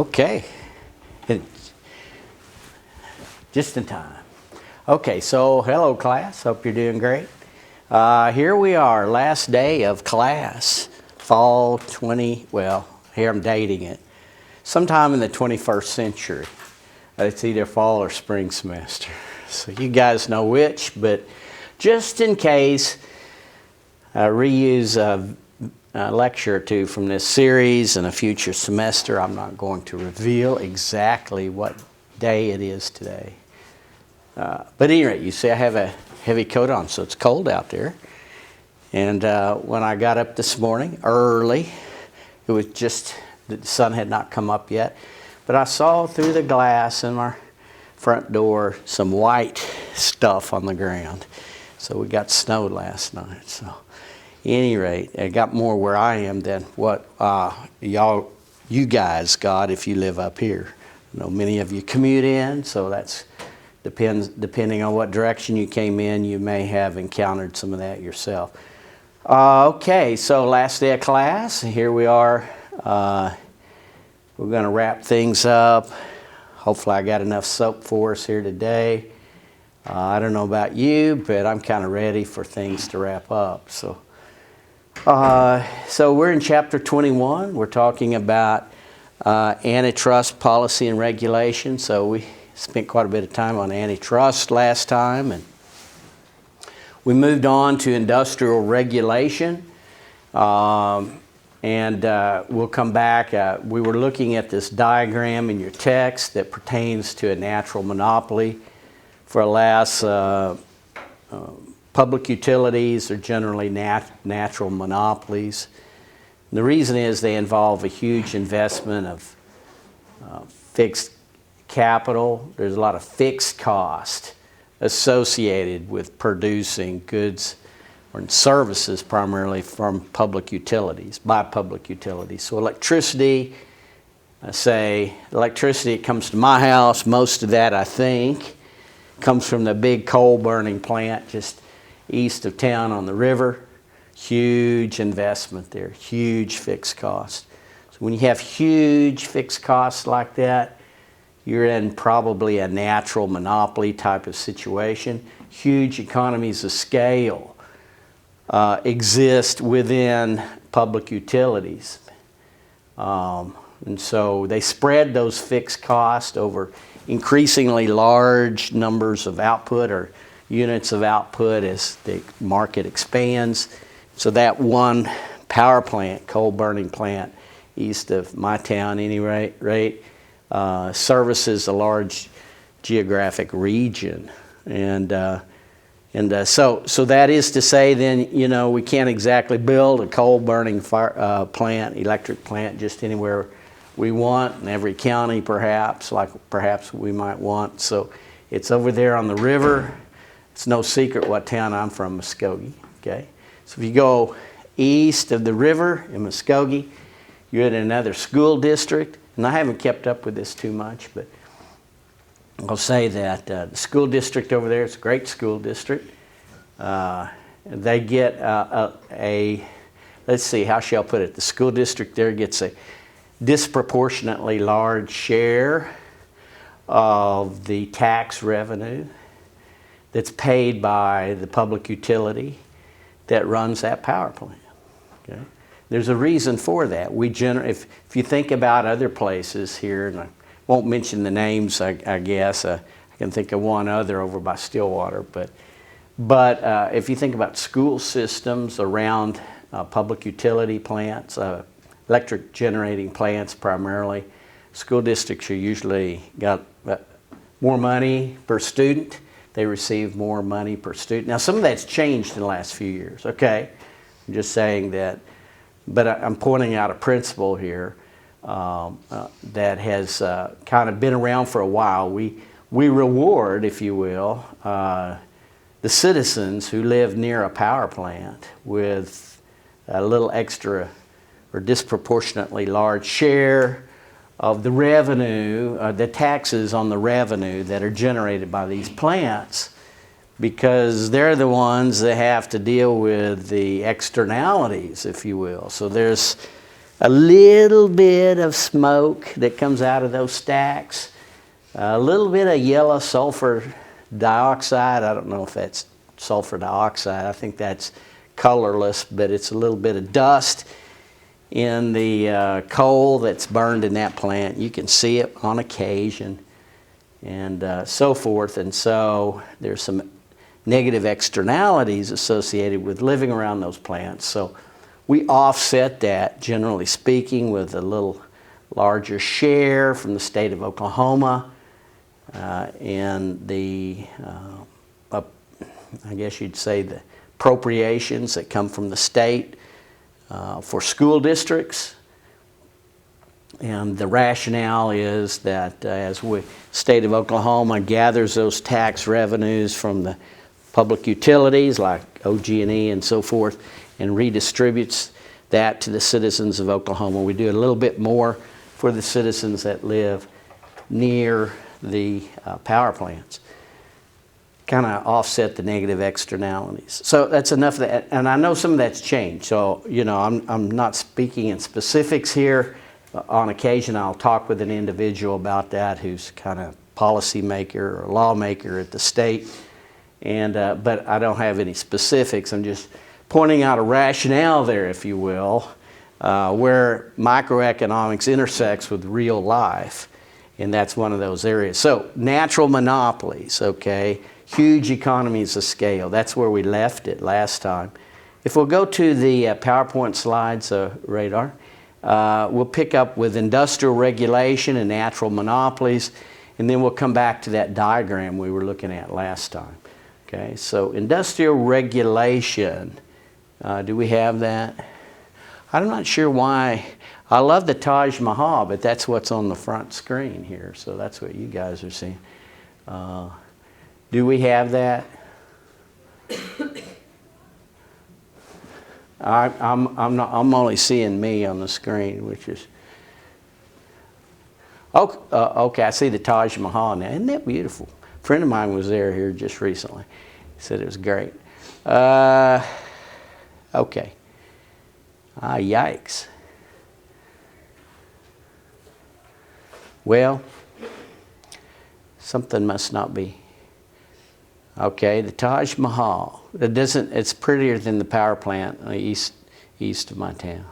Okay, just in time. Okay, so hello class, hope you're doing great. Here we are, last day of class, fall 20, well, here I'm dating it, sometime in the 21st century. It's either fall or spring semester. So you guys know which, but just in case, reuse a lecture or two from this series in a future semester. I'm not going to reveal exactly what day it is today. But at any rate, you see I have a heavy coat on, so it's cold out there. And when I got up this morning early, it was just, the sun had not come up yet, but I saw through the glass in our front door some white stuff on the ground. So we got snow last night. So at any rate, it got more where I am than what you guys got if you live up here. I know many of you commute in, so that's depending on what direction you came in, you may have encountered some of that yourself. Okay, so last day of class, here we are. We're going to wrap things up. Hopefully I got enough soap for us here today. I don't know about you, but I'm kind of ready for things to wrap up. So we're in chapter 21. We're talking about antitrust policy and regulation. So we spent quite a bit of time on antitrust last time, and we moved on to industrial regulation. We'll come back. We were looking at this diagram in your text that pertains to a natural monopoly. For alas, public utilities are generally natural monopolies. And the reason is they involve a huge investment of fixed capital. There's a lot of fixed cost associated with producing goods or services primarily from public utilities, by public utilities. So electricity, electricity comes to my house, most of that I think comes from the big coal burning plant just east of town on the river. Huge investment there, huge fixed cost. So when you have huge fixed costs like that, you're in probably a natural monopoly type of situation. Huge economies of scale exist within public utilities. And so they spread those fixed costs over increasingly large numbers of output or units of output as the market expands. So that one power plant, coal burning plant, east of my town anyway, services a large geographic region. So that is to say then, we can't exactly build a coal burning plant, electric plant just anywhere we want in every county perhaps we might want. So it's over there on the river. It's no secret what town I'm from, Muskogee. Okay, so if you go east of the river in Muskogee, you're in another school district. And I haven't kept up with this too much, but I'll say that the school district over there, it's a great school district. They get let's see, how shall I put it? The school district there gets a disproportionately large share of the tax revenue that's paid by the public utility that runs that power plant. Okay? There's a reason for that. If you think about other places here, and I won't mention the names, I guess. I can think of one other over by Stillwater, but if you think about school systems around public utility plants, electric generating plants primarily, school districts are usually got more money per student. They receive more money per student. Now some of that's changed in the last few years, okay? I'm just saying that, but I'm pointing out a principle here that has kind of been around for a while. We reward, if you will, the citizens who live near a power plant with a little extra or disproportionately large share of the revenue, the taxes on the revenue that are generated by these plants, because they're the ones that have to deal with the externalities, if you will. So there's a little bit of smoke that comes out of those stacks, a little bit of yellow sulfur dioxide. I don't know if that's sulfur dioxide. I think that's colorless, but it's a little bit of dust in the coal that's burned in that plant. You can see it on occasion and so forth. And so there's some negative externalities associated with living around those plants. So we offset that, generally speaking, with a little larger share from the state of Oklahoma and the, I guess you'd say, the appropriations that come from the state for school districts. And the rationale is that as the state of Oklahoma gathers those tax revenues from the public utilities like OG&E and so forth and redistributes that to the citizens of Oklahoma, we do a little bit more for the citizens that live near the power plants. Kind of offset the negative externalities. So that's enough of that, and I know some of that's changed. So, you know, I'm not speaking in specifics here. On occasion, I'll talk with an individual about that who's kind of policymaker or lawmaker at the state, and but I don't have any specifics. I'm just pointing out a rationale there, if you will, where microeconomics intersects with real life, and that's one of those areas. So natural monopolies, okay. Huge economies of scale. That's where we left it last time. If we'll go to the PowerPoint slides, Radar, we'll pick up with industrial regulation and natural monopolies, and then we'll come back to that diagram we were looking at last time. Okay, so industrial regulation, do we have that? I'm not sure why. I love the Taj Mahal, but that's what's on the front screen here, so that's what you guys are seeing. Do we have that? I'm only seeing me on the screen, which is okay. I see the Taj Mahal now. Isn't that beautiful? A friend of mine was there here just recently. He said it was great. Okay. Yikes. Well, something must not be. Okay, the Taj Mahal. It doesn't. It's prettier than the power plant east of my town.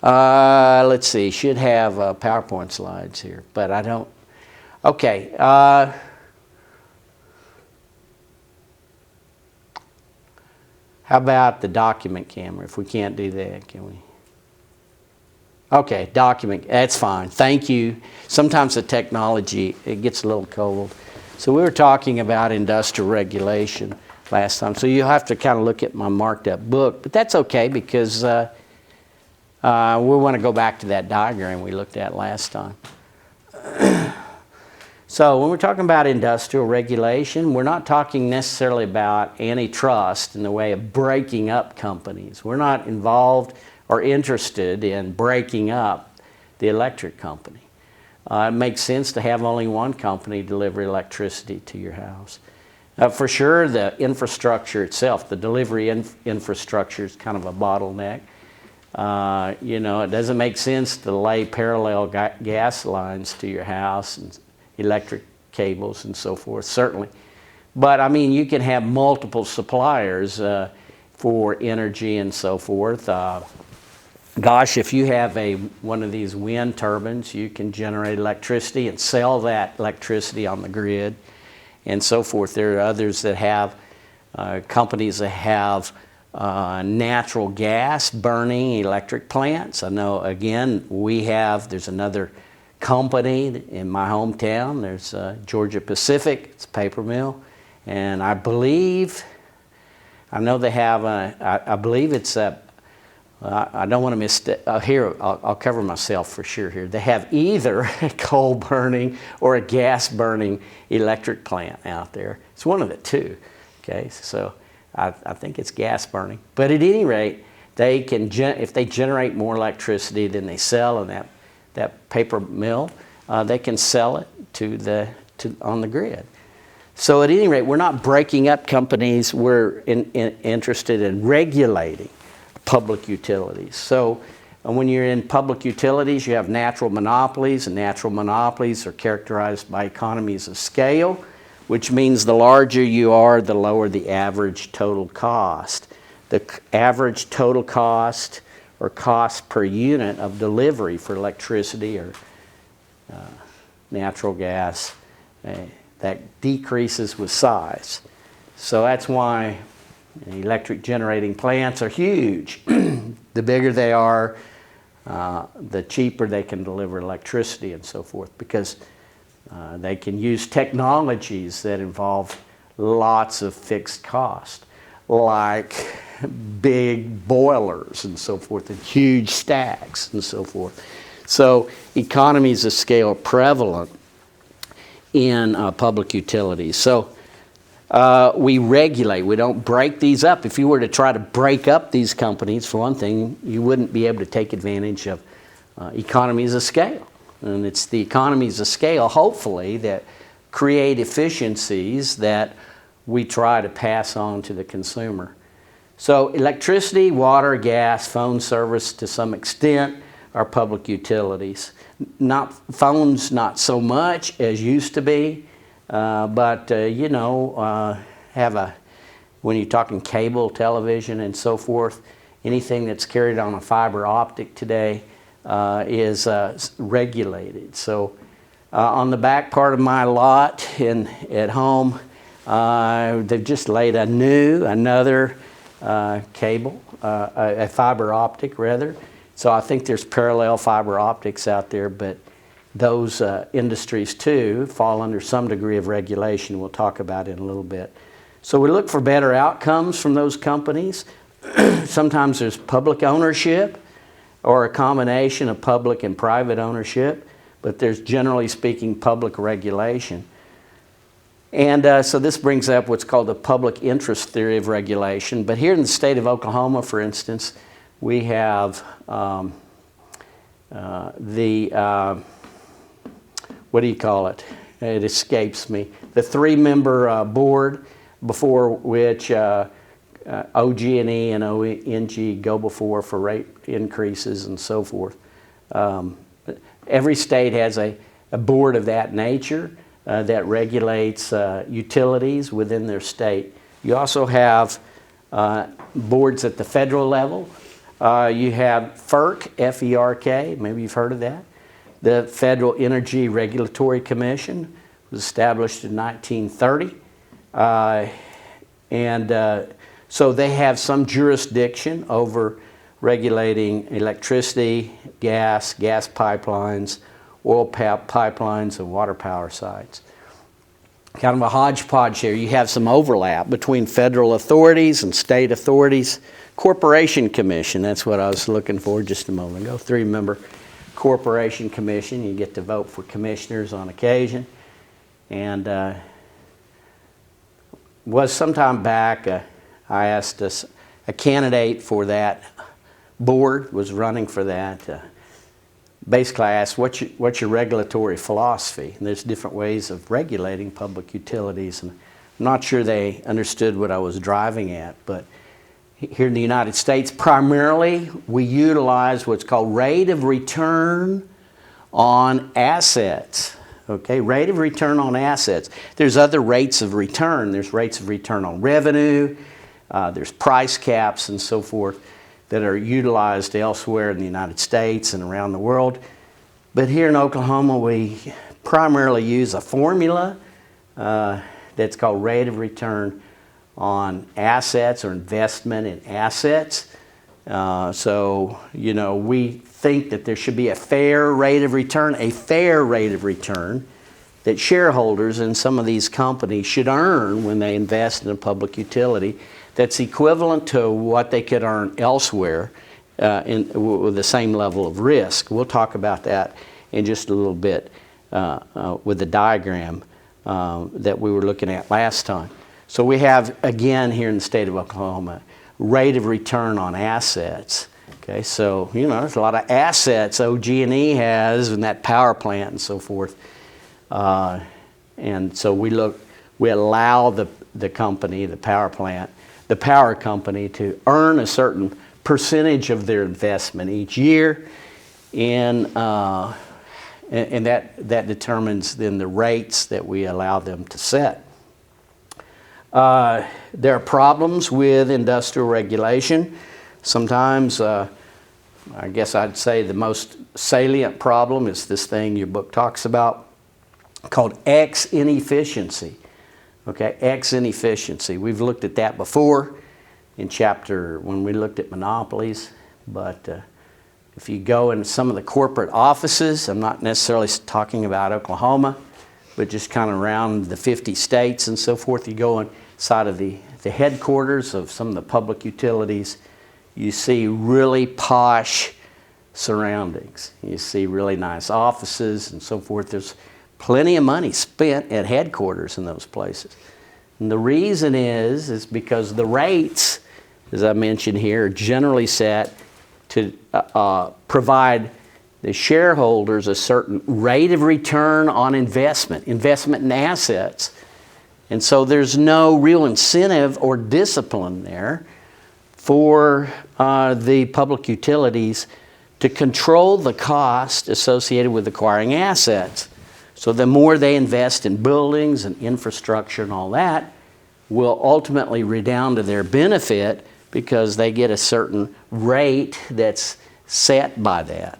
Let's see. Should have PowerPoint slides here, but I don't. Okay. How about the document camera? If we can't do that, can we? Okay, document. That's fine. Thank you. Sometimes the technology, it gets a little cold. So we were talking about industrial regulation last time. So you'll have to kind of look at my marked up book. But that's okay because we want to go back to that diagram we looked at last time. So when we're talking about industrial regulation, we're not talking necessarily about antitrust in the way of breaking up companies. We're not involved or interested in breaking up the electric company. It makes sense to have only one company deliver electricity to your house. For sure, the infrastructure itself, the delivery infrastructure is kind of a bottleneck. You know, it doesn't make sense to lay parallel gas lines to your house and electric cables and so forth, certainly. But I mean, you can have multiple suppliers for energy and so forth. Gosh, if you have one of these wind turbines, you can generate electricity and sell that electricity on the grid and so forth. There are others that have, companies that have natural gas burning electric plants. I know, again, there's another company in my hometown. There's Georgia Pacific, it's a paper mill. And I know they have, I believe it's I don't want to mistake, here, I'll cover myself for sure here. They have either a coal burning or a gas burning electric plant out there. It's one of the two, okay? So I think it's gas burning. But at any rate, they can, if they generate more electricity than they sell in that paper mill, they can sell it on the grid. So at any rate, we're not breaking up companies. We're interested in regulating public utilities. So when you're in public utilities, you have natural monopolies, and natural monopolies are characterized by economies of scale, which means the larger you are, the lower the average total cost. The average total cost or cost per unit of delivery for electricity or natural gas, that decreases with size. So that's why electric generating plants are huge. The bigger they are, the cheaper they can deliver electricity and so forth, because they can use technologies that involve lots of fixed cost, like big boilers and so forth, and huge stacks and so forth. So economies of scale are prevalent in public utilities. So we regulate. We don't break these up. If you were to try to break up these companies, for one thing, you wouldn't be able to take advantage of economies of scale. And it's the economies of scale, hopefully, that create efficiencies that we try to pass on to the consumer. So electricity, water, gas, phone service to some extent are public utilities. Phones not so much as used to be, but you know, when you're talking cable television and so forth, anything that's carried on a fiber optic today is regulated. So on the back part of my lot at home, they've just laid another cable, a fiber optic rather. So I think there's parallel fiber optics out there, but those industries too fall under some degree of regulation. We'll talk about it in a little bit. So we look for better outcomes from those companies. Sometimes there's public ownership or a combination of public and private ownership, but there's generally speaking public regulation. And so this brings up what's called the public interest theory of regulation. But here in the state of Oklahoma, for instance, we have what do you call it? It escapes me. The three-member board before which OG&E and ONG go before for rate increases and so forth. Every state has a board of that nature that regulates utilities within their state. You also have boards at the federal level. You have FERC, F-E-R-K, maybe you've heard of that. The Federal Energy Regulatory Commission was established in 1930. So they have some jurisdiction over regulating electricity, gas pipelines, oil pipelines, and water power sites. Kind of a hodgepodge here. You have some overlap between federal authorities and state authorities. Corporation Commission, that's what I was looking for just a moment ago. Three-member Corporation Commission. You get to vote for commissioners on occasion. And was sometime back, I asked a candidate for that board, was running for that. Basically, I asked, what's your regulatory philosophy? And there's different ways of regulating public utilities. And I'm not sure they understood what I was driving at, but here in the United States, primarily, we utilize what's called rate of return on assets. Okay, rate of return on assets. There's other rates of return. There's rates of return on revenue. There's price caps and so forth that are utilized elsewhere in the United States and around the world. But here in Oklahoma, we primarily use a formula that's called rate of return on assets or investment in assets. So, you know, we think that there should be a fair rate of return that shareholders in some of these companies should earn when they invest in a public utility that's equivalent to what they could earn elsewhere with the same level of risk. We'll talk about that in just a little bit with the diagram that we were looking at last time. So we have, again, here in the state of Oklahoma, rate of return on assets. Okay, so, you know, there's a lot of assets OG&E has in that power plant and so forth. And so we allow the company, the power plant, the power company to earn a certain percentage of their investment each year, and that determines then the rates that we allow them to set. There are problems with industrial regulation. Sometimes, I guess I'd say the most salient problem is this thing your book talks about called X inefficiency. Okay, X inefficiency. We've looked at that before in chapter when we looked at monopolies, but if you go into some of the corporate offices, I'm not necessarily talking about Oklahoma, but just kind of around the 50 states and so forth, you go inside of the headquarters of some of the public utilities, you see really posh surroundings. You see really nice offices and so forth. There's plenty of money spent at headquarters in those places. And the reason is because the rates, as I mentioned here, are generally set to provide the shareholders a certain rate of return on investment in assets. And so there's no real incentive or discipline there for the public utilities to control the cost associated with acquiring assets. So the more they invest in buildings and infrastructure and all that will ultimately redound to their benefit because they get a certain rate that's set by that.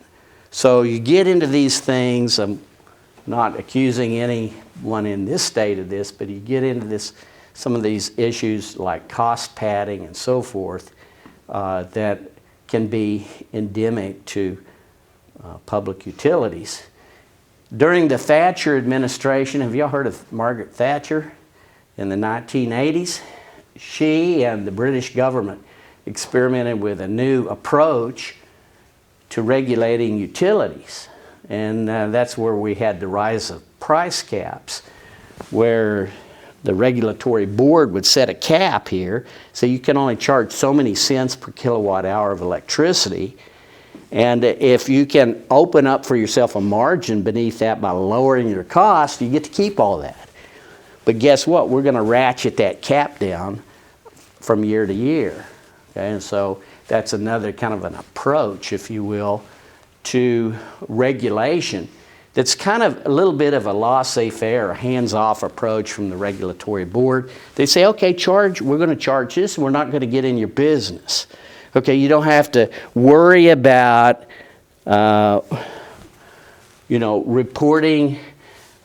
So you get into these things, I'm not accusing anyone in this state of this, but you get into some of these issues like cost padding and so forth that can be endemic to public utilities. During the Thatcher administration, have y'all heard of Margaret Thatcher in the 1980s? She and the British government experimented with a new approach to regulating utilities. And that's where we had the rise of price caps, where the regulatory board would set a cap here, so you can only charge so many cents per kilowatt hour of electricity. And if you can open up for yourself a margin beneath that by lowering your cost, you get to keep all that. But guess what? We're going to ratchet that cap down from year to year. Okay? And so that's another kind of an approach, if you will, to regulation that's kind of a little bit of a laissez-faire, a hands-off approach from the regulatory board. They say, okay, we're going to charge this, and we're not going to get in your business. Okay, you don't have to worry about, reporting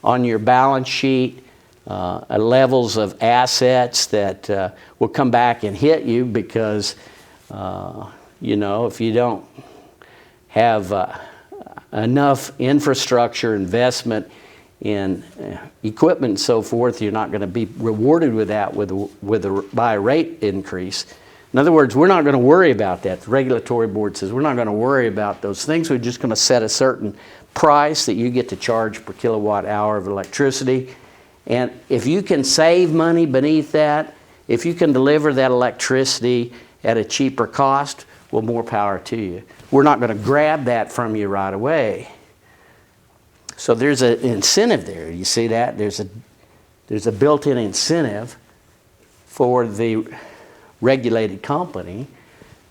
on your balance sheet levels of assets that will come back and hit you because, if you don't have enough infrastructure investment in equipment and so forth, you're not going to be rewarded with that by a rate increase. In other words, we're not going to worry about that. The regulatory board says we're not going to worry about those things. We're just going to set a certain price that you get to charge per kilowatt hour of electricity. And if you can save money beneath that, if you can deliver that electricity at a cheaper cost, well, more power to you. We're not going to grab that from you right away. So there's an incentive there. You see that? There's a built-in incentive for the regulated company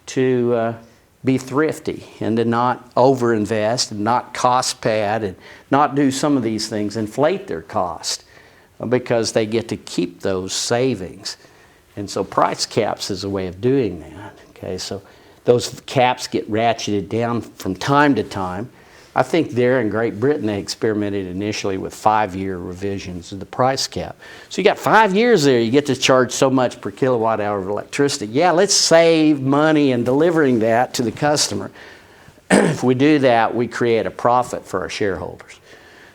to be thrifty and to not overinvest and not cost pad and not do some of these things, inflate their cost, because they get to keep those savings. And so price caps is a way of doing that. Okay, so those caps get ratcheted down from time to time. I think there in Great Britain they experimented initially with 5-year revisions of the price cap. So you got 5 years there, you get to charge so much per kilowatt hour of electricity. Yeah, let's save money in delivering that to the customer. If we do that, we create a profit for our shareholders.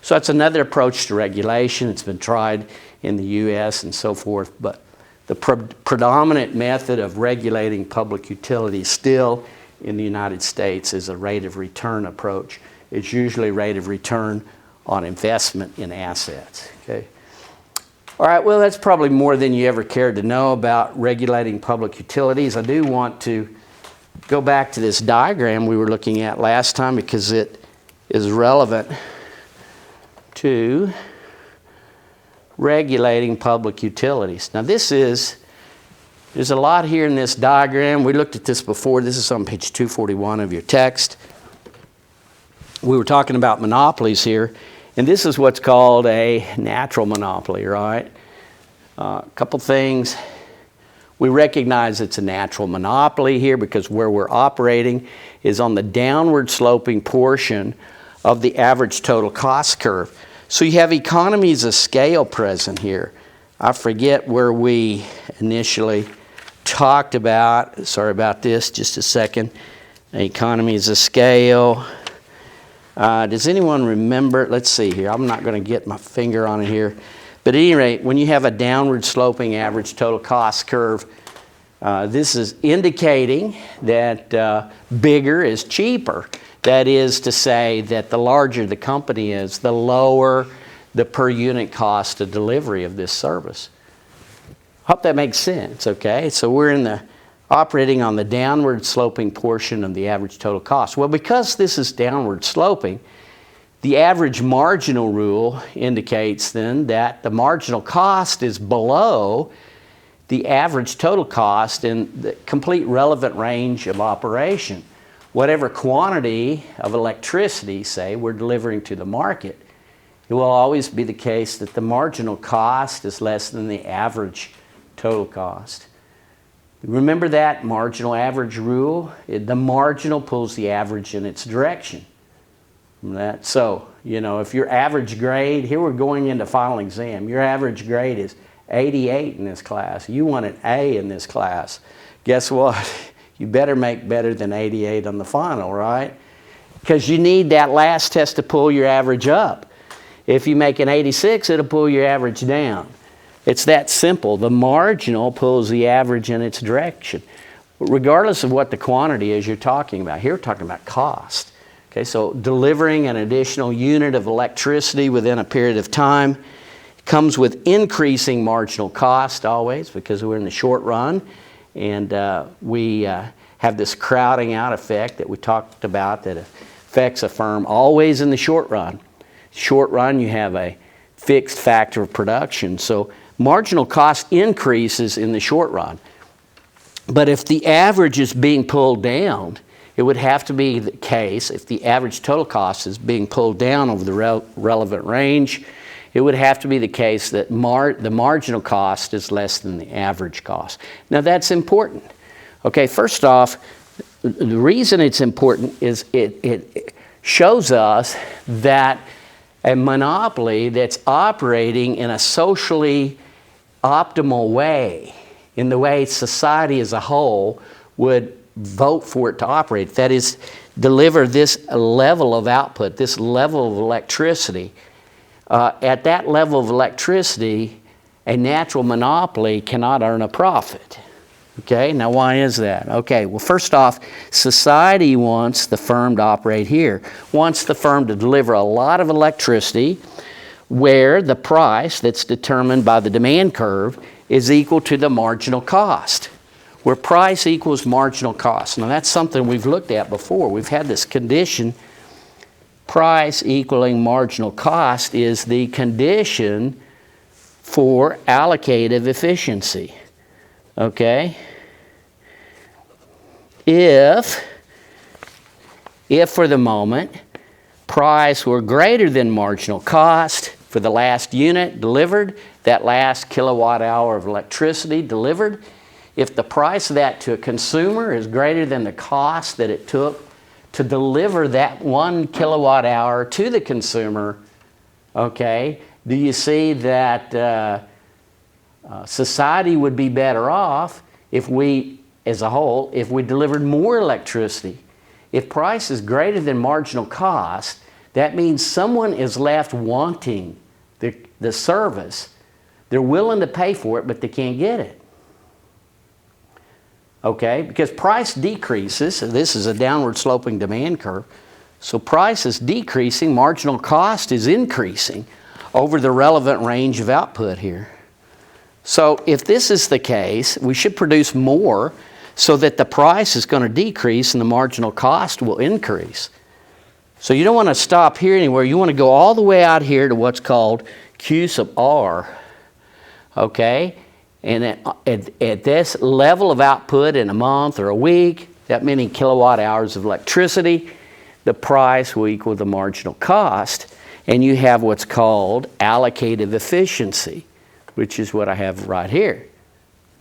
So that's another approach to regulation. It's been tried in the US and so forth, but the predominant method of regulating public utilities still in the United States is a rate of return approach. It's usually rate of return on investment in assets. Okay. All right, well, that's probably more than you ever cared to know about regulating public utilities. I do want to go back to this diagram we were looking at last time because it is relevant to regulating public utilities. Now this is There's a lot here in this diagram. We looked at this before. This is on page 241 of your text. We were talking about monopolies here, and this is what's called a natural monopoly, right? A couple things. We recognize it's a natural monopoly here because where we're operating is on the downward sloping portion of the average total cost curve. So you have economies of scale present here. I forget where we initially talked about, sorry about this, just a second, economies of scale. Does anyone remember? Let's see here. I'm not going to get my finger on it here. But at any rate, when you have a downward sloping average total cost curve, this is indicating that bigger is cheaper. That is to say that the larger the company is, the lower the per unit cost of delivery of this service. Hope that makes sense, okay? So we're operating on the downward sloping portion of the average total cost. Well, because this is downward sloping, the average marginal rule indicates then that the marginal cost is below the average total cost in the complete relevant range of operation. Whatever quantity of electricity, say, we're delivering to the market, it will always be the case that the marginal cost is less than the average total cost. Remember that marginal average rule? The marginal pulls the average in its direction. So, you know, if your average grade, here we're going into final exam, your average grade is 88 in this class. You want an A in this class. Guess what? You better make better than 88 on the final, right? Because you need that last test to pull your average up. If you make an 86, it'll pull your average down. It's that simple. The marginal pulls the average in its direction. Regardless of what the quantity is you're talking about. Here we're talking about cost. Okay, so delivering an additional unit of electricity within a period of time comes with increasing marginal cost always because we're in the short run. And we have this crowding out effect that we talked about that affects a firm always in the short run. Short run, you have a fixed factor of production. So marginal cost increases in the short run. But if the average is being pulled down, it would have to be the case, if the average total cost is being pulled down over the relevant range, it would have to be the case that the marginal cost is less than the average cost. Now that's important. Okay, first off, the reason it's important is it shows us that a monopoly that's operating in a socially optimal way, in the way society as a whole would vote for it to operate, that is, deliver this level of output, this level of electricity. At that level of electricity, a natural monopoly cannot earn a profit. Okay, now why is that? Okay, well first off, society wants the firm to operate here, wants the firm to deliver a lot of electricity where the price that's determined by the demand curve is equal to the marginal cost, where price equals marginal cost. Now that's something we've looked at before. We've had this condition, price equaling marginal cost is the condition for allocative efficiency. Okay? If for the moment price were greater than marginal cost for the last unit delivered, that last kilowatt hour of electricity delivered, if the price of that to a consumer is greater than the cost that it took to deliver that 1 kilowatt hour to the consumer, okay, do you see that society would be better off if we, as a whole, if we delivered more electricity? If price is greater than marginal cost, that means someone is left wanting the service. They're willing to pay for it, but they can't get it. Okay, because price decreases, so this is a downward sloping demand curve, so price is decreasing, marginal cost is increasing over the relevant range of output here. So if this is the case, we should produce more so that the price is going to decrease and the marginal cost will increase. So you don't want to stop here anywhere. You want to go all the way out here to what's called Q sub R. Okay? And at this level of output in a month or a week, that many kilowatt hours of electricity, the price will equal the marginal cost. And you have what's called allocative efficiency, which is what I have right here.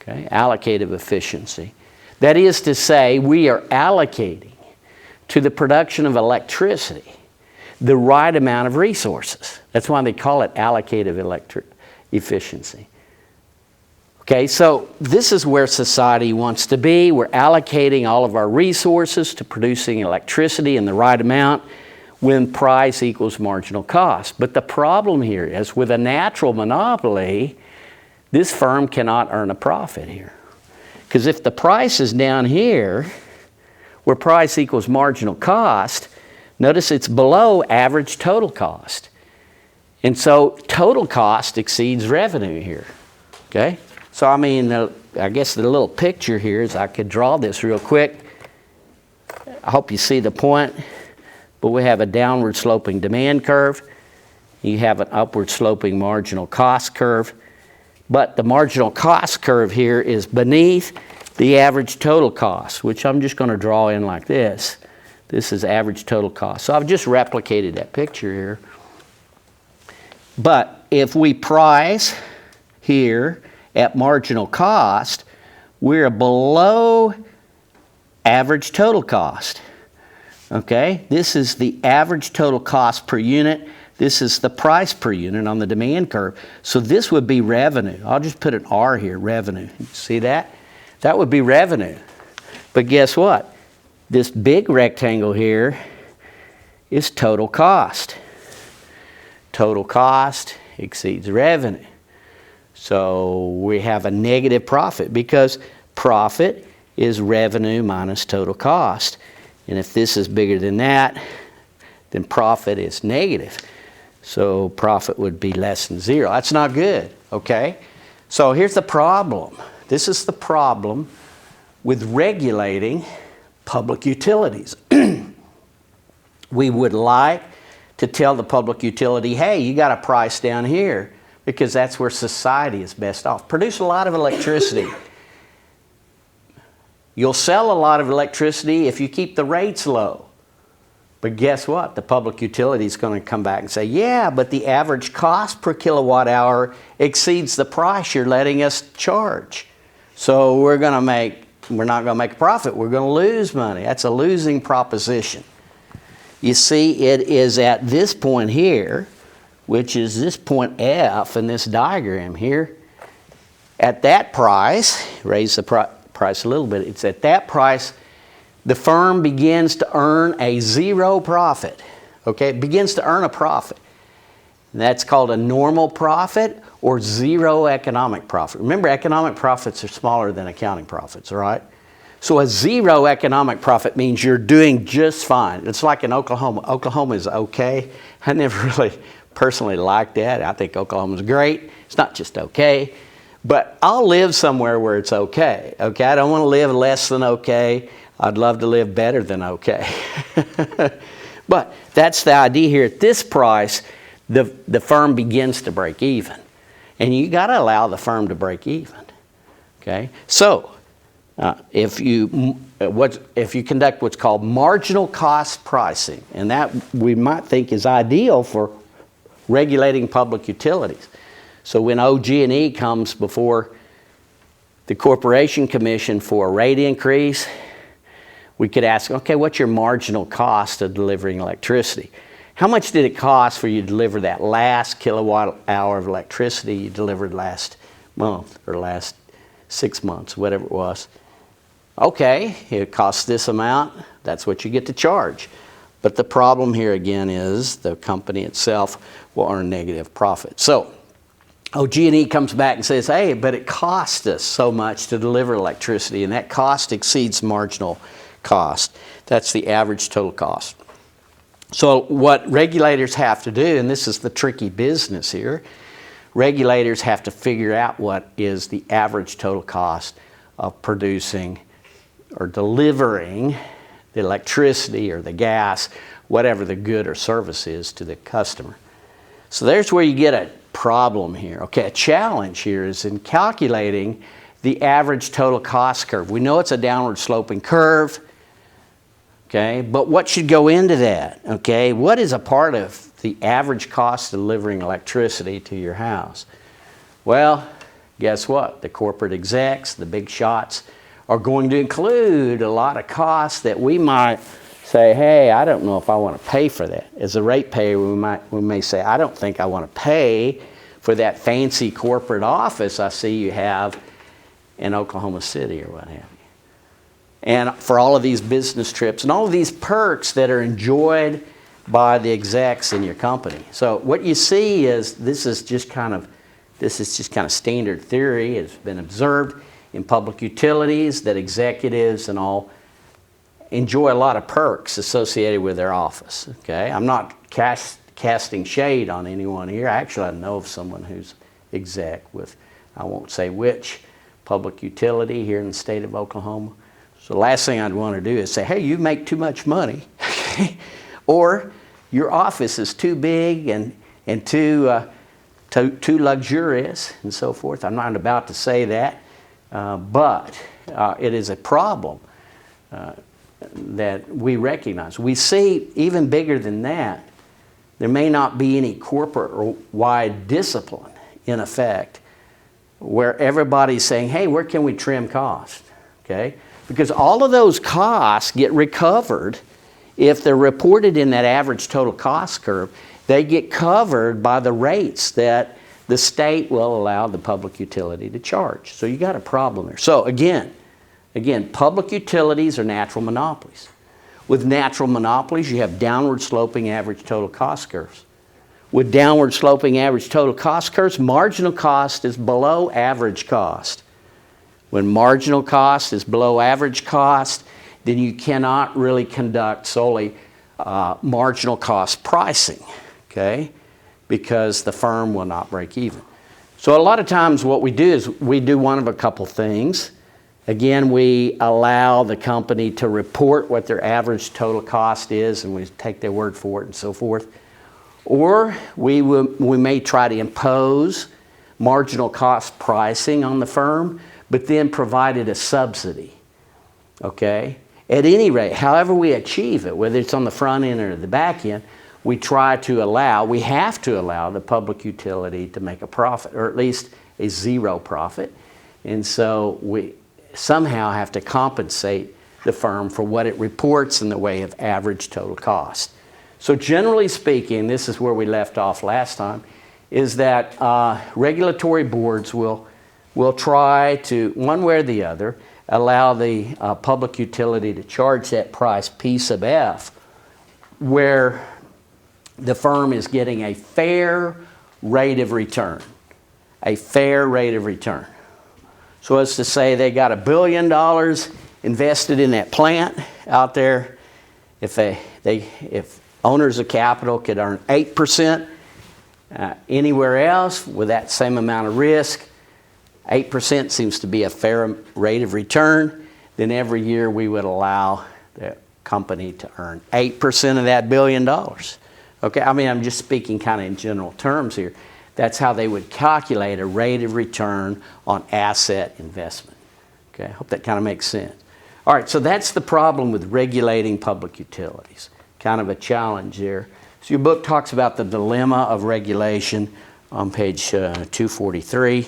Okay, allocative efficiency. That is to say, we are allocating to the production of electricity the right amount of resources. That's why they call it allocative efficiency. Okay, so this is where society wants to be. We're allocating all of our resources to producing electricity in the right amount when price equals marginal cost. But the problem here is with a natural monopoly, this firm cannot earn a profit here. Because if the price is down here, where price equals marginal cost, notice it's below average total cost. And so total cost exceeds revenue here. Okay? So I mean, I guess the little picture here is I could draw this real quick. I hope you see the point. But we have a downward sloping demand curve. You have an upward sloping marginal cost curve. But the marginal cost curve here is beneath the average total cost, which I'm just going to draw in like this. This is average total cost. So I've just replicated that picture here. But if we price here at marginal cost, we're below average total cost. Okay? This is the average total cost per unit. This is the price per unit on the demand curve. So this would be revenue. I'll just put an R here, revenue. See that? That would be revenue. But guess what? This big rectangle here is total cost. Total cost exceeds revenue. So we have a negative profit because profit is revenue minus total cost. And if this is bigger than that, then profit is negative. So profit would be less than zero. That's not good, okay? So here's the problem. This is the problem with regulating public utilities. We would like to tell the public utility, hey, you got a price down here because that's where society is best off. Produce a lot of electricity. You'll sell a lot of electricity if you keep the rates low. But guess what? The public utility is going to come back and say, yeah, but the average cost per kilowatt hour exceeds the price you're letting us charge. So we're not going to make a profit. We're going to lose money. That's a losing proposition. You see, it is at this point here, which is this point F in this diagram here. At that price, raise the price a little bit, it's at that price the firm begins to earn a zero profit. Okay, it begins to earn a profit. And that's called a normal profit or zero economic profit. Remember, economic profits are smaller than accounting profits, all right? So a zero economic profit means you're doing just fine. It's like in Oklahoma. Oklahoma is okay. I never really personally liked that. I think Oklahoma's great. It's not just okay. But I'll live somewhere where it's okay. Okay, I don't want to live less than okay. I'd love to live better than okay. But that's the idea here. At this price, the firm begins to break even. And you got to allow the firm to break even. Okay? So, if you conduct what's called marginal cost pricing, and that we might think is ideal for regulating public utilities. So when OG&E comes before the Corporation Commission for a rate increase, we could ask, okay, what's your marginal cost of delivering electricity? How much did it cost for you to deliver that last kilowatt hour of electricity you delivered last month or last 6 months, whatever it was? Okay, it costs this amount. That's what you get to charge. But the problem here again is the company itself will earn negative profit. So OG&E comes back and says, hey, but it cost us so much to deliver electricity, and that cost exceeds marginal cost. That's the average total cost. So what regulators have to do, and this is the tricky business here, regulators have to figure out what is the average total cost of producing or delivering the electricity or the gas, whatever the good or service is to the customer. So there's where you get problem here. Okay, a challenge here is in calculating the average total cost curve. We know it's a downward sloping curve, okay, but what should go into that? Okay, what is a part of the average cost of delivering electricity to your house? Well, guess what? The corporate execs, the big shots, are going to include a lot of costs that we might say, hey, I don't know if I want to pay for that. As a ratepayer, we may say, I don't think I want to pay for that fancy corporate office I see you have in Oklahoma City or what have you. And for all of these business trips and all of these perks that are enjoyed by the execs in your company. So what you see is this is just kind of standard theory. It's been observed in public utilities that executives and all enjoy a lot of perks associated with their office. Okay, I'm not casting shade on anyone here. Actually, I know of someone who's exec with, I won't say which, public utility here in the state of Oklahoma. So the last thing I'd want to do is say, hey, you make too much money, or your office is too big and too luxurious and so forth. I'm not about to say that, but it is a problem that we recognize. We see even bigger than that, there may not be any corporate-wide discipline in effect where everybody's saying, hey, where can we trim costs? Okay? Because all of those costs get recovered if they're reported in that average total cost curve. They get covered by the rates that the state will allow the public utility to charge. So you got a problem there. So again, public utilities are natural monopolies. With natural monopolies, you have downward sloping average total cost curves. With downward sloping average total cost curves, marginal cost is below average cost. When marginal cost is below average cost, then you cannot really conduct solely marginal cost pricing, okay? Because the firm will not break even. So a lot of times what we do is we do one of a couple things. Again, we allow the company to report what their average total cost is, and we take their word for it and so forth. Or we may try to impose marginal cost pricing on the firm, but then provide it a subsidy, okay? At any rate, however we achieve it, whether it's on the front end or the back end, we have to allow the public utility to make a profit, or at least a zero profit. And so we somehow have to compensate the firm for what it reports in the way of average total cost. So generally speaking, this is where we left off last time, is that regulatory boards will try to, one way or the other, allow the public utility to charge that price P sub F, where the firm is getting a fair rate of return. A fair rate of return. So as to say they got $1 billion invested in that plant out there, if owners of capital could earn 8% anywhere else with that same amount of risk, 8% seems to be a fair rate of return, then every year we would allow the company to earn 8% of that $1 billion. Okay, I mean, I'm just speaking kind of in general terms here. That's how they would calculate a rate of return on asset investment. Okay, I hope that kind of makes sense. All right, so that's the problem with regulating public utilities. Kind of a challenge there. So your book talks about the dilemma of regulation on page 243.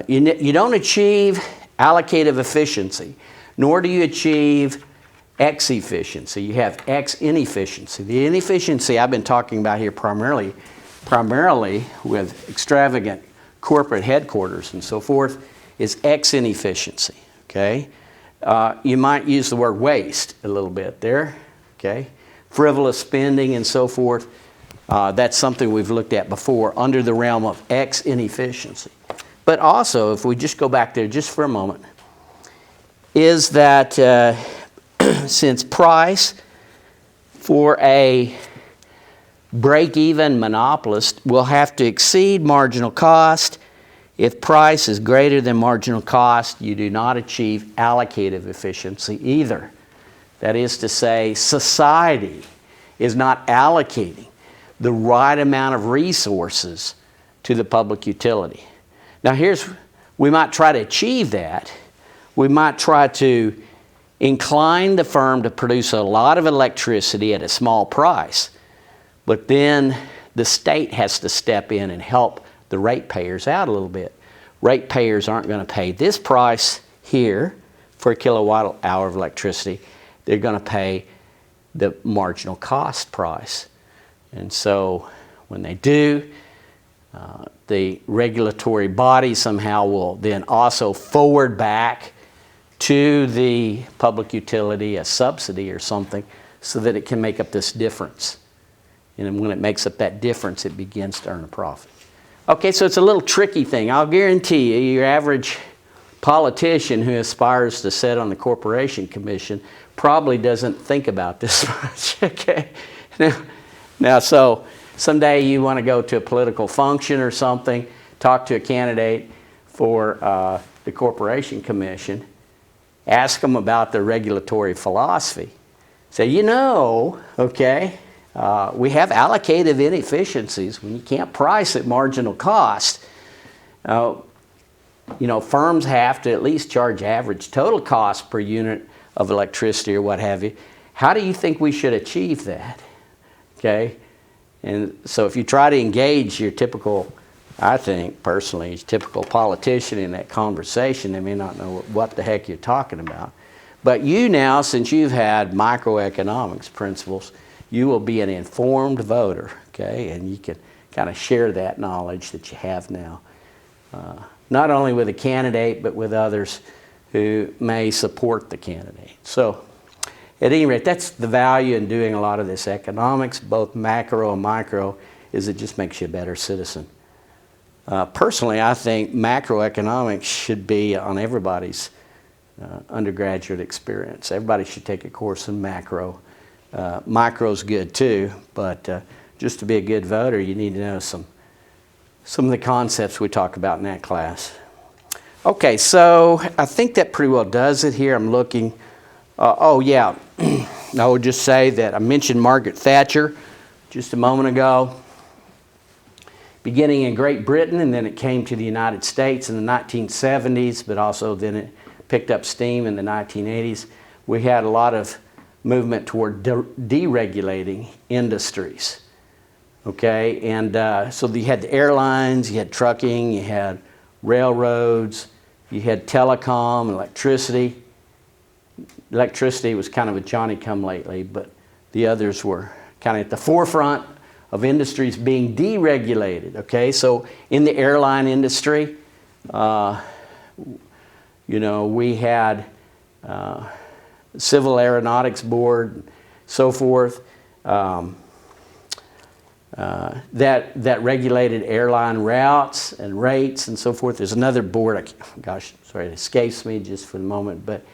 You don't achieve allocative efficiency, nor do you achieve X efficiency. You have X inefficiency. The inefficiency I've been talking about here primarily with extravagant corporate headquarters and so forth is X inefficiency, okay? You might use the word waste a little bit there, okay? Frivolous spending and so forth. That's something we've looked at before under the realm of X inefficiency. But also, if we just go back there just for a moment, is that since price for a break-even monopolist will have to exceed marginal cost, if price is greater than marginal cost, you do not achieve allocative efficiency either. That is to say, society is not allocating the right amount of resources to the public utility. Now we might try to achieve that. We might try to incline the firm to produce a lot of electricity at a small price, but then the state has to step in and help the ratepayers out a little bit. Ratepayers aren't going to pay this price here for a kilowatt hour of electricity. They're going to pay the marginal cost price. And so when they do, the regulatory body somehow will then also forward back to the public utility a subsidy or something so that it can make up this difference. And when it makes up that difference, it begins to earn a profit. Okay, so it's a little tricky thing. I'll guarantee you, your average politician who aspires to sit on the Corporation Commission probably doesn't think about this much. Okay, now, so someday you want to go to a political function or something, talk to a candidate for the Corporation Commission, ask them about their regulatory philosophy. Say, okay, we have allocative inefficiencies when you can't price at marginal cost. Firms have to at least charge average total cost per unit of electricity or what have you. How do you think we should achieve that? Okay, and so if you try to engage your typical, I think personally, typical politician in that conversation, they may not know what the heck you're talking about. But you now, since you've had microeconomics principles, you will be an informed voter, okay? And you can kind of share that knowledge that you have now, not only with the candidate, but with others who may support the candidate. So at any rate, that's the value in doing a lot of this economics, both macro and micro, is it just makes you a better citizen. Personally, I think macroeconomics should be on everybody's undergraduate experience. Everybody should take a course in macro. Micro's good too, but just to be a good voter, you need to know some of the concepts we talk about in that class. Okay, so I think that pretty well does it here. I'm looking. Oh yeah, I would just say that I mentioned Margaret Thatcher just a moment ago. Beginning in Great Britain, and then it came to the United States in the 1970s, but also then it picked up steam in the 1980s. We had a lot of movement toward deregulating industries, okay? And so you had the airlines, you had trucking, you had railroads, you had telecom, electricity. Electricity was kind of a Johnny-come-lately, but the others were kind of at the forefront of industries being deregulated, okay? So in the airline industry, we had Civil Aeronautics Board, so forth, that regulated airline routes and rates and so forth. There's another board, it escapes me just for the moment, but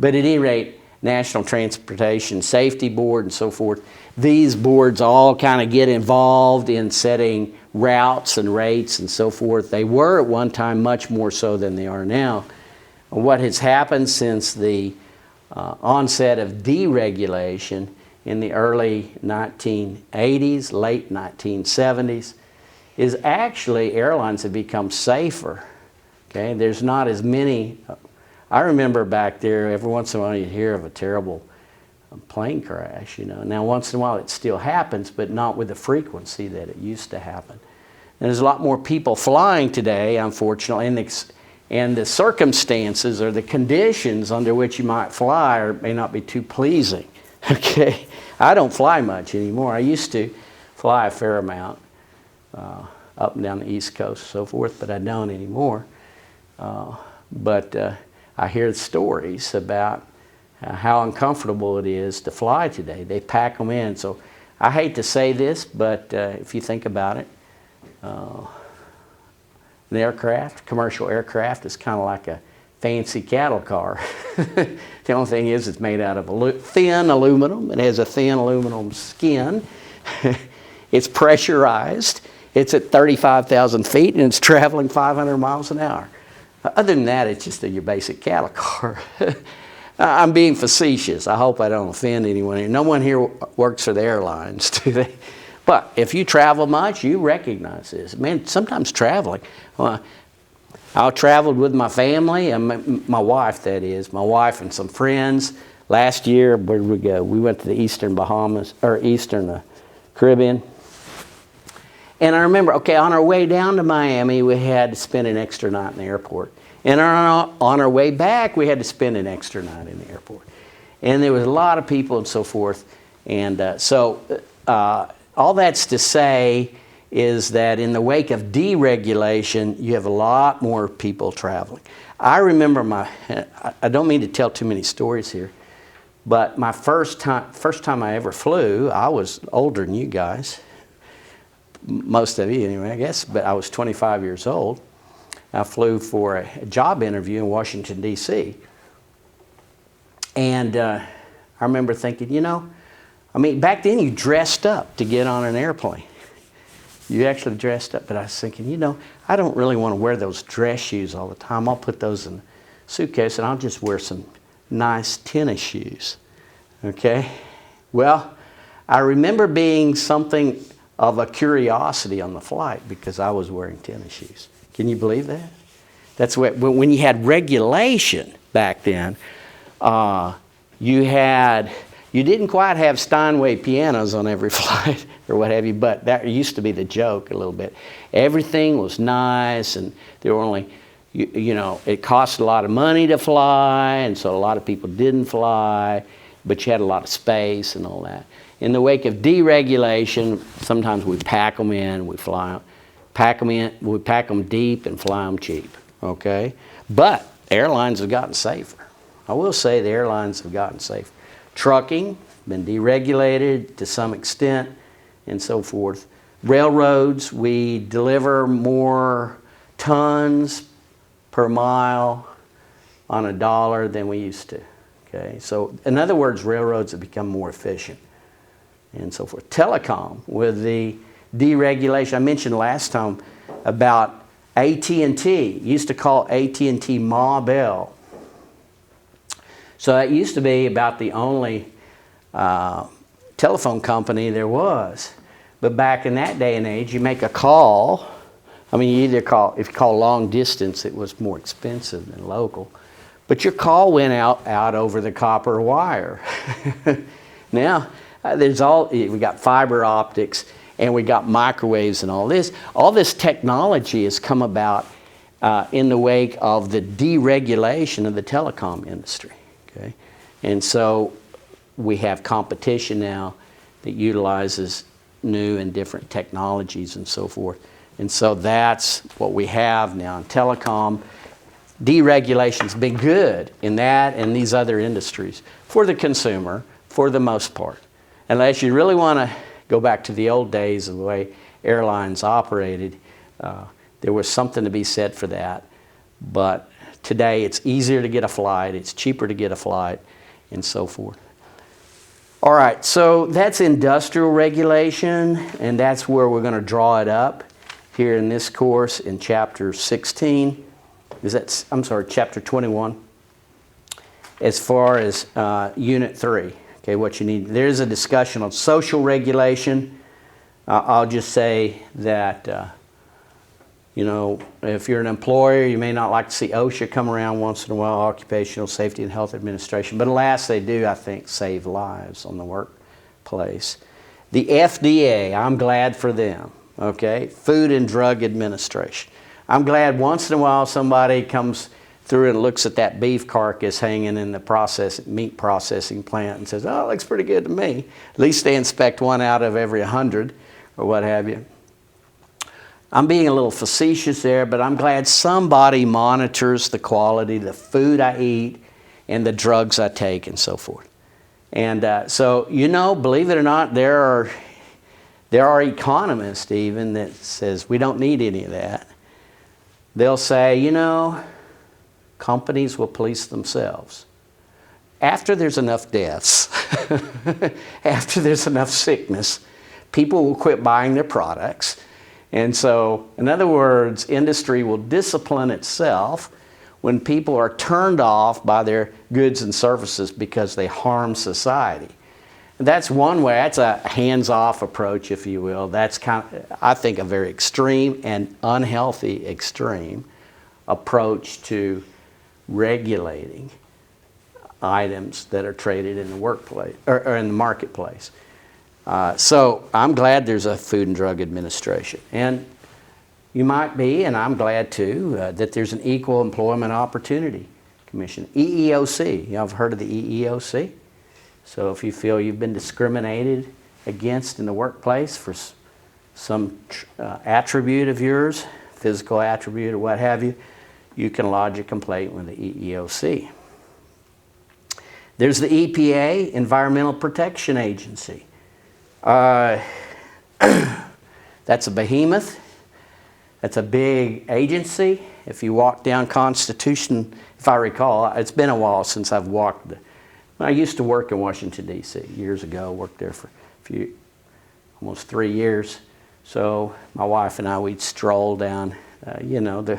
at any rate, National Transportation Safety Board and so forth. These boards all kind of get involved in setting routes and rates and so forth. They were at one time much more so than they are now. What has happened since the onset of deregulation in the early 1980s, late 1970s, is actually airlines have become safer. Okay, there's not as many. I remember back there, every once in a while you'd hear of a terrible plane crash, Now once in a while it still happens, but not with the frequency that it used to happen. And there's a lot more people flying today, unfortunately, and the circumstances or the conditions under which you might fly may not be too pleasing, okay? I don't fly much anymore. I used to fly a fair amount up and down the East Coast and so forth, but I don't anymore. But I hear stories about how uncomfortable it is to fly today. They pack them in. So I hate to say this, but if you think about it, an aircraft, commercial aircraft, is kind of like a fancy cattle car. The only thing is it's made out of thin aluminum. It has a thin aluminum skin. It's pressurized. It's at 35,000 feet and it's traveling 500 miles an hour. Other than that, it's just your basic cattle car. I'm being facetious. I hope I don't offend anyone here. No one here works for the airlines, do they? But if you travel much, you recognize this. Man, sometimes traveling. I traveled with my family, and my wife, that is, my wife and some friends. Last year, where did we go? We went to the Eastern Bahamas, or Eastern Caribbean. And I remember, okay, on our way down to Miami, we had to spend an extra night in the airport. And on our way back, we had to spend an extra night in the airport. And there was a lot of people and so forth. And so all that's to say is that in the wake of deregulation, you have a lot more people traveling. I remember I don't mean to tell too many stories here, but my first time I ever flew, I was older than you guys, most of you anyway, I guess, but I was 25 years old. I flew for a job interview in Washington, D.C. And I remember thinking, back then you dressed up to get on an airplane. You actually dressed up, but I was thinking, I don't really want to wear those dress shoes all the time. I'll put those in a suitcase and I'll just wear some nice tennis shoes. Okay? Well, I remember being something of a curiosity on the flight because I was wearing tennis shoes. Can you believe that? That's when you had regulation back then, you didn't quite have Steinway pianos on every flight or what have you, but that used to be the joke a little bit. Everything was nice, and there were only, it cost a lot of money to fly, and so a lot of people didn't fly, but you had a lot of space and all that. In the wake of deregulation, sometimes we pack them in, we fly them. We pack them deep and fly them cheap, okay? But airlines have gotten safer. I will say the airlines have gotten safer. Trucking, been deregulated to some extent and so forth. Railroads, we deliver more tons per mile on a dollar than we used to, okay? So in other words, railroads have become more efficient and so forth. Telecom, with the deregulation, I mentioned last time about AT&T. Used to call AT&T Ma Bell. So that used to be about the only telephone company there was. But back in that day and age, you make a call. You if you call long distance, it was more expensive than local. But your call went out over the copper wire. Now, we got fiber optics, and we got microwaves and all this. All this technology has come about in the wake of the deregulation of the telecom industry. Okay? And so we have competition now that utilizes new and different technologies and so forth. And so that's what we have now in telecom. Deregulation's been good in that and these other industries for the consumer, for the most part. Unless you really want to go back to the old days of the way airlines operated, there was something to be said for that. But today it's easier to get a flight, it's cheaper to get a flight, and so forth. All right, so that's industrial regulation, and that's where we're going to draw it up here in this course in chapter 16. Chapter 21, as far as unit 3. Okay, what you need. There's a discussion on social regulation. I'll just say that, if you're an employer, you may not like to see OSHA come around once in a while, Occupational Safety and Health Administration, but alas, they do, I think, save lives on the workplace. The FDA, I'm glad for them, okay? Food and Drug Administration. I'm glad once in a while somebody comes through and looks at that beef carcass hanging in the meat processing plant and says, oh, it looks pretty good to me. At least they inspect one out of every 100 or what have you. I'm being a little facetious there, but I'm glad somebody monitors the quality of the food I eat and the drugs I take and so forth. And so, believe it or not, there are economists even that says we don't need any of that. They'll say, companies will police themselves. After there's enough deaths, after there's enough sickness, people will quit buying their products. And so, in other words, industry will discipline itself when people are turned off by their goods and services because they harm society. that's one way. That's a hands-off approach, if you will. That's I think, a very extreme and unhealthy extreme approach to regulating items that are traded in the workplace or in the marketplace. So I'm glad there's a Food and Drug Administration, and you might be, and I'm glad too, that there's an Equal Employment Opportunity Commission, EEOC. You know, I've heard of the EEOC. So if you feel you've been discriminated against in the workplace for some attribute of yours, physical attribute or what have you, you can lodge a complaint with the EEOC. There's the EPA, Environmental Protection Agency. That's a behemoth. That's a big agency. If you walk down Constitution, if I recall, it's been a while since I've walked. I used to work in Washington, D.C. years ago. Worked there for almost 3 years. So my wife and I, we'd stroll down, the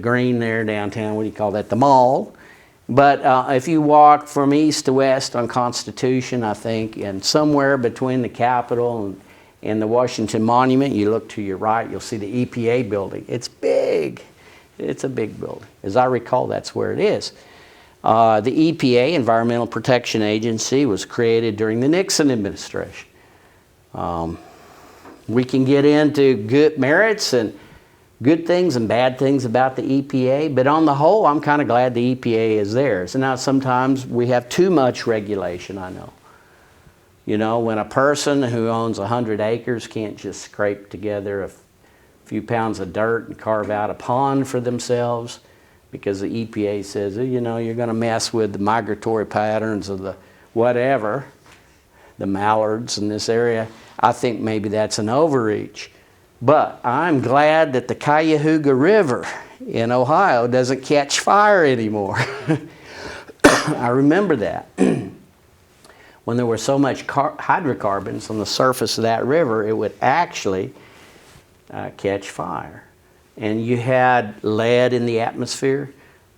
green there downtown. What do you call that? The mall. But if you walk from east to west on Constitution, I think, and somewhere between the Capitol and the Washington Monument, you look to your right, you'll see the EPA building. It's big. It's a big building. As I recall, that's where it is. The EPA, Environmental Protection Agency, was created during the Nixon administration. We can get into good merits and good things and bad things about the EPA, but on the whole, I'm kind of glad the EPA is there. So now sometimes we have too much regulation, I know. You know, when a person who owns 100 acres can't just scrape together a few pounds of dirt and carve out a pond for themselves, because the EPA says, you know, you're going to mess with the migratory patterns of the whatever, the mallards in this area. I think maybe that's an overreach. But I'm glad that the Cuyahoga River in Ohio doesn't catch fire anymore. I remember that. When there were so much hydrocarbons on the surface of that river, it would actually catch fire. And you had lead in the atmosphere.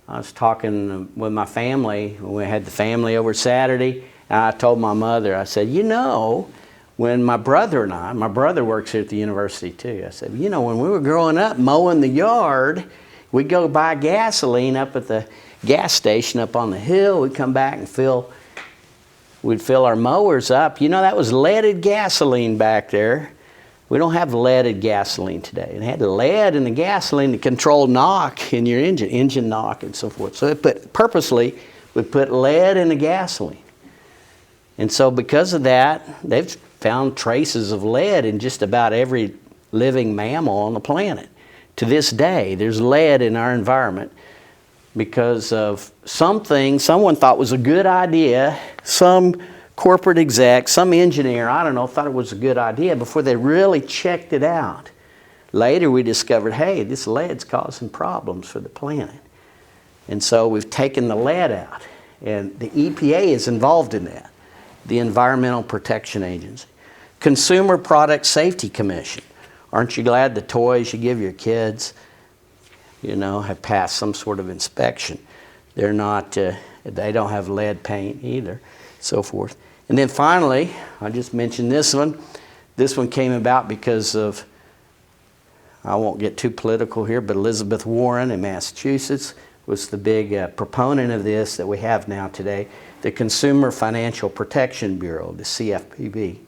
I was talking with my family when we had the family over Saturday, and I told my mother, I said, you know, when my brother works here at the university too, I said, you know, when we were growing up mowing the yard, we'd go buy gasoline up at the gas station up on the hill. We'd come back and we'd fill our mowers up. You know, that was leaded gasoline back there. We don't have leaded gasoline today. It had lead in the gasoline to control knock in your engine knock and so forth. So purposely, we put lead in the gasoline. And so because of that, they've found traces of lead in just about every living mammal on the planet. To this day, there's lead in our environment because of something someone thought was a good idea, some corporate exec, some engineer, I don't know, thought it was a good idea before they really checked it out. Later we discovered, hey, this lead's causing problems for the planet. And so we've taken the lead out. And the EPA is involved in that, the Environmental Protection Agency. Consumer Product Safety Commission. Aren't you glad the toys you give your kids, you know, have passed some sort of inspection? They're not, they don't have lead paint either, so forth. And then finally, I just mentioned this one. This one came about because of, I won't get too political here, but Elizabeth Warren in Massachusetts was the big proponent of this that we have now today, the Consumer Financial Protection Bureau, the CFPB.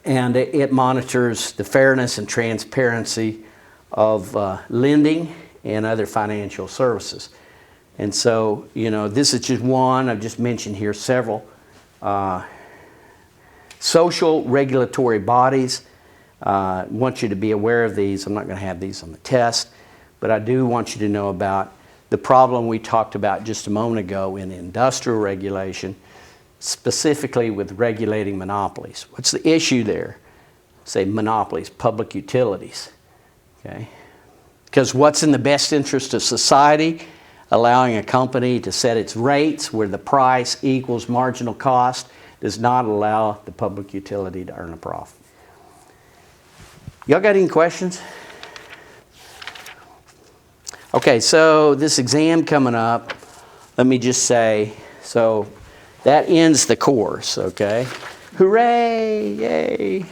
And it monitors the fairness and transparency of lending and other financial services. And so, you know, this is just one. I've just mentioned here several. Social regulatory bodies. I want you to be aware of these. I'm not going to have these on the test, but I do want you to know about the problem we talked about just a moment ago in industrial regulation, specifically with regulating monopolies. What's the issue there? Say monopolies, public utilities. Okay? Because what's in the best interest of society? Allowing a company to set its rates where the price equals marginal cost does not allow the public utility to earn a profit. Y'all got any questions? Okay, so this exam coming up, let me just say, so that ends the course, okay? Hooray, yay.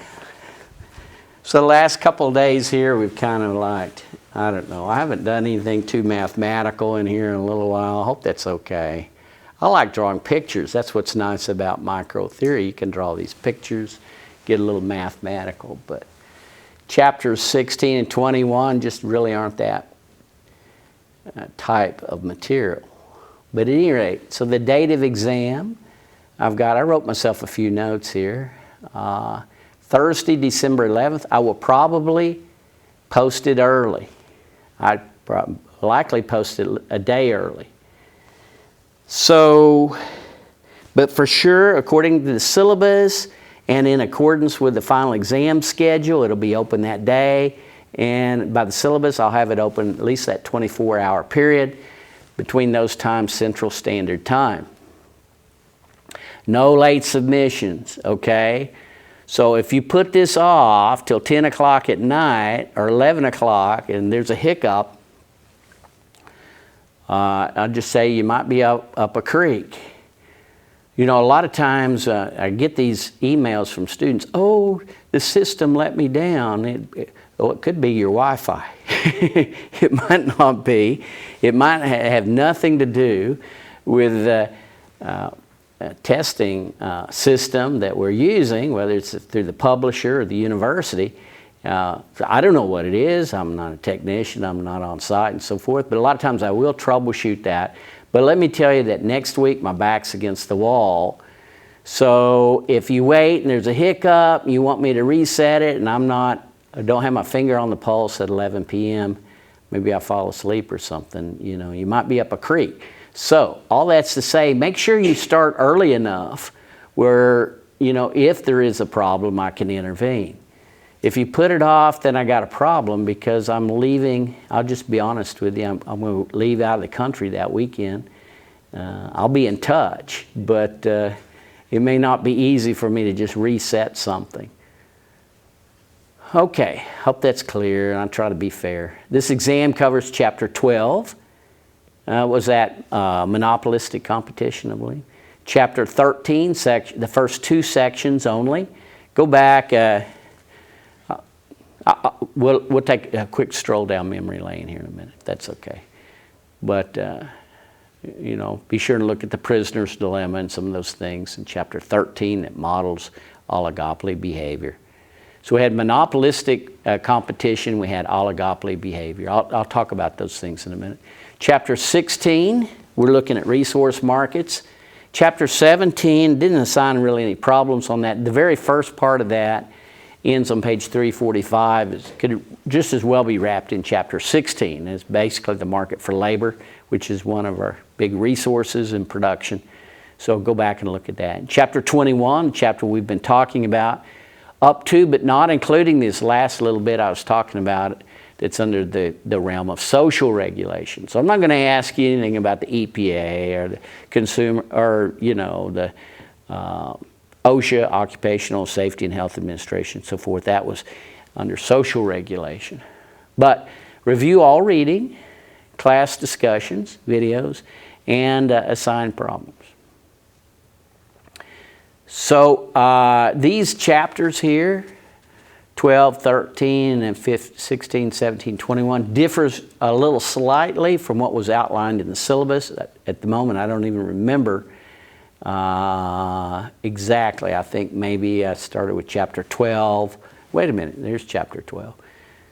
So the last couple of days here, we've kind of like, I don't know, I haven't done anything too mathematical in here in a little while. I hope that's okay. I like drawing pictures. That's what's nice about micro theory. You can draw these pictures, get a little mathematical, but chapters 16 and 21 just really aren't that type of material. But at any rate, so the date of exam, I wrote myself a few notes here. Thursday, December 11th, I will probably post it early. I'd likely post it a day early. So, but for sure, according to the syllabus and in accordance with the final exam schedule, it'll be open that day. And by the syllabus, I'll have it open at least that 24-hour period between those times, Central Standard Time. No late submissions, okay? So if you put this off till 10 o'clock at night or 11 o'clock and there's a hiccup, I'll just say you might be up a creek. You know, a lot of times I get these emails from students, oh, the system let me down. It could be your Wi-Fi. It might not be. It might have nothing to do with the testing system that we're using, whether it's through the publisher or the university. I don't know what it is. I'm not a technician. I'm not on site and so forth. But a lot of times I will troubleshoot that. But let me tell you that next week my back's against the wall. So if you wait and there's a hiccup, and you want me to reset it, and I don't have my finger on the pulse at 11 p.m., maybe I fall asleep or something, you know, you might be up a creek. So all that's to say, make sure you start early enough where, you know, if there is a problem, I can intervene. If you put it off, then I got a problem because I'm leaving. I'll just be honest with you. I'm going to leave out of the country that weekend. I'll be in touch, but it may not be easy for me to just reset something. Okay, hope that's clear, and I'll try to be fair. This exam covers Chapter 12. Was that monopolistic competition, I believe. Chapter 13, the first two sections only. Go back. We'll take a quick stroll down memory lane here in a minute. That's okay. But, you know, be sure to look at the prisoner's dilemma and some of those things in Chapter 13 that models oligopoly behavior. So we had monopolistic competition. We had oligopoly behavior. I'll talk about those things in a minute. Chapter 16, we're looking at resource markets. Chapter 17, didn't assign really any problems on that. The very first part of that ends on page 345. It could just as well be wrapped in Chapter 16. It's basically the market for labor, which is one of our big resources in production. So go back and look at that. Chapter 21, chapter we've been talking about, up to but not including this last little bit I was talking about, that's under the realm of social regulation. So I'm not going to ask you anything about the EPA or the consumer, or, you know, the OSHA, Occupational Safety and Health Administration, so forth. That was under social regulation. But review all reading, class discussions, videos, and assign problems. So these chapters here, 12, 13, and 15, 16, 17, 21, differs a little slightly from what was outlined in the syllabus. At the moment, I don't even remember exactly. I think maybe I started with Chapter 12. Wait a minute, there's Chapter 12.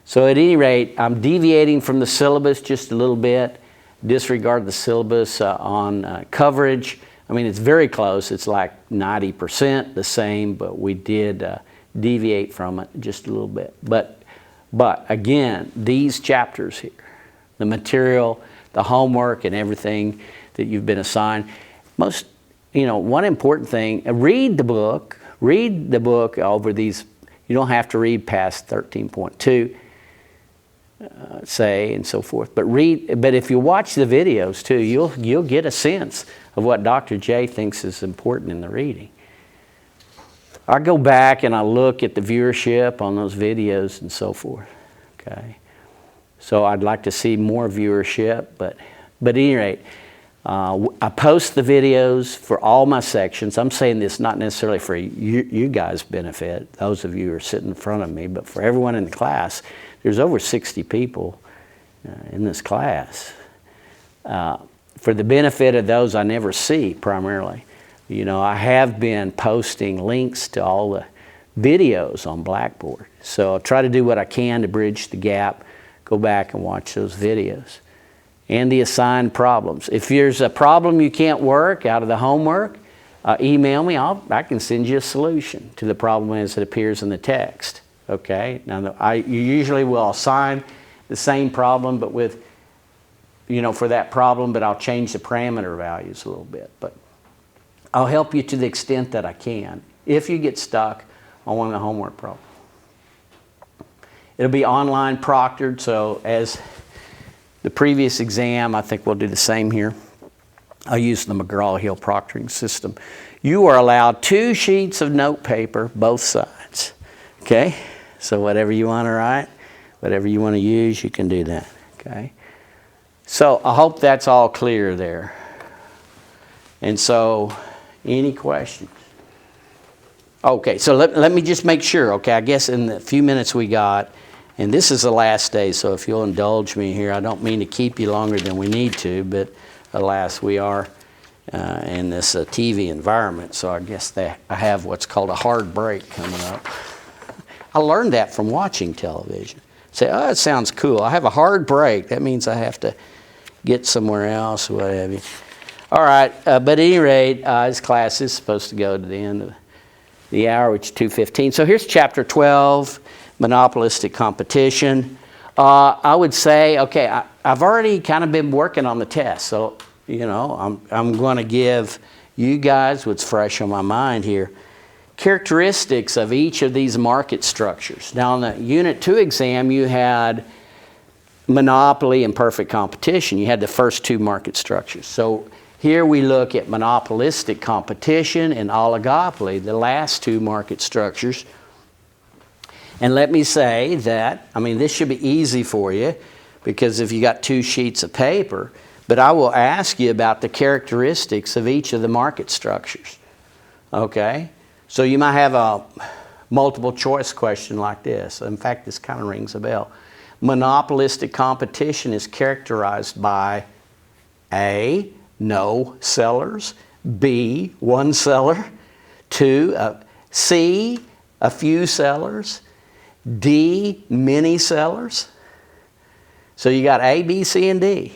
So at any rate, I'm deviating from the syllabus just a little bit. Disregard the syllabus on coverage. I mean, it's very close. It's like 90% the same, but we did deviate from it just a little bit. But again, these chapters here, the material, the homework, and everything that you've been assigned, one important thing, read the book over these. You don't have to read past 13.2, say, and so forth. But if you watch the videos too, you'll get a sense of what Dr. J thinks is important in the reading. I go back and I look at the viewership on those videos and so forth. Okay, so I'd like to see more viewership, but at any rate, I post the videos for all my sections. I'm saying this not necessarily for you guys' benefit, those of you who are sitting in front of me, but for everyone in the class. There's over 60 people in this class. For the benefit of those I never see primarily. You know, I have been posting links to all the videos on Blackboard. So I'll try to do what I can to bridge the gap, go back and watch those videos. And the assigned problems. If there's a problem you can't work out of the homework, email me. I can send you a solution to the problem as it appears in the text. Okay? Now, you usually will assign the same problem, but with, you know, for that problem, but I'll change the parameter values a little bit. But I'll help you to the extent that I can if you get stuck on one of the homework problems. It'll be online proctored, so as the previous exam, I think we'll do the same here. I'll use the McGraw-Hill proctoring system. You are allowed 2 sheets of note paper, both sides. Okay? So whatever you want to write, whatever you want to use, you can do that. Okay? So I hope that's all clear there. And so, any questions? Okay, so let me just make sure. Okay, I guess in the few minutes we got, and this is the last day, so if you'll indulge me here, I don't mean to keep you longer than we need to, but alas, we are in this TV environment, so I guess I have what's called a hard break coming up. I learned that from watching television. Say, oh, it sounds cool. I have a hard break. That means I have to get somewhere else, or what have you. All right, but at any rate, this class is supposed to go to the end of the hour, which is 2:15. So here's chapter 12. Monopolistic competition. I would say, okay, I've already kind of been working on the test, so you know, I'm going to give you guys what's fresh on my mind here. Characteristics of each of these market structures. Now, in the Unit 2 exam, you had monopoly and perfect competition. You had the first 2 market structures. So here we look at monopolistic competition and oligopoly, the last 2 market structures. And let me say that, I mean, this should be easy for you because if you got 2 sheets of paper, but I will ask you about the characteristics of each of the market structures. Okay? So you might have a multiple choice question like this. In fact, this kind of rings a bell. Monopolistic competition is characterized by A, no sellers, B, 1 seller, 2, C, a few sellers, D, many sellers. So you got A, B, C, and D.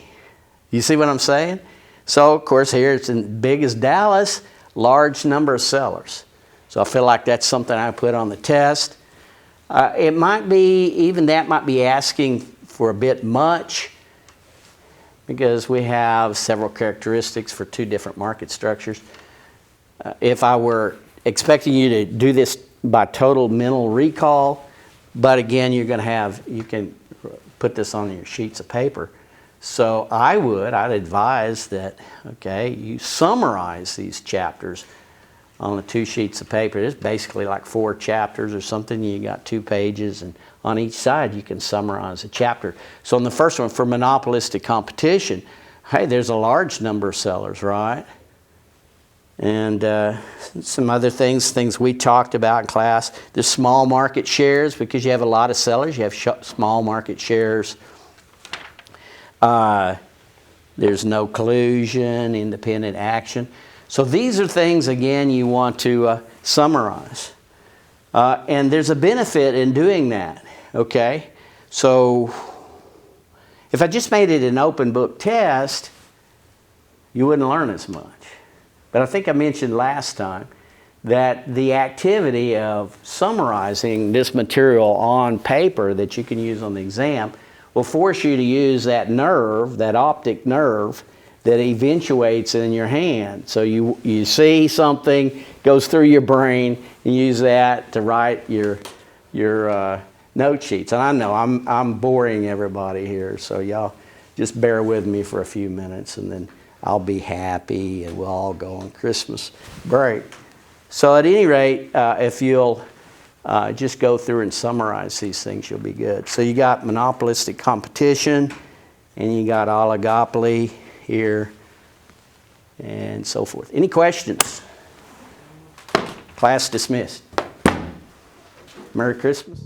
You see what I'm saying? So, of course, here it's as big as Dallas, large number of sellers. So I feel like that's something I put on the test. It might be, even that might be asking for a bit much because we have several characteristics for 2 different market structures. If I were expecting you to do this by total mental recall, but again, you can put this on your sheets of paper. So I'd advise that, okay, you summarize these chapters on the 2 sheets of paper. It's basically like 4 chapters or something. You got 2 pages, and on each side you can summarize a chapter. So on the first one, for monopolistic competition, hey, there's a large number of sellers, right? And some other things we talked about in class. There's small market shares because you have a lot of sellers. You have small market shares. There's no collusion, independent action. So these are things, again, you want to summarize. And there's a benefit in doing that, okay? So if I just made it an open book test, you wouldn't learn as much. But I think I mentioned last time that the activity of summarizing this material on paper that you can use on the exam will force you to use that nerve, that optic nerve, that eventuates in your hand. So you see something, goes through your brain, and use that to write your note sheets. And I know I'm boring everybody here, so y'all just bear with me for a few minutes, and then I'll be happy, and we'll all go on Christmas break. So at any rate, if you'll just go through and summarize these things, you'll be good. So you got monopolistic competition, and you got oligopoly here, and so forth. Any questions? Class dismissed. Merry Christmas.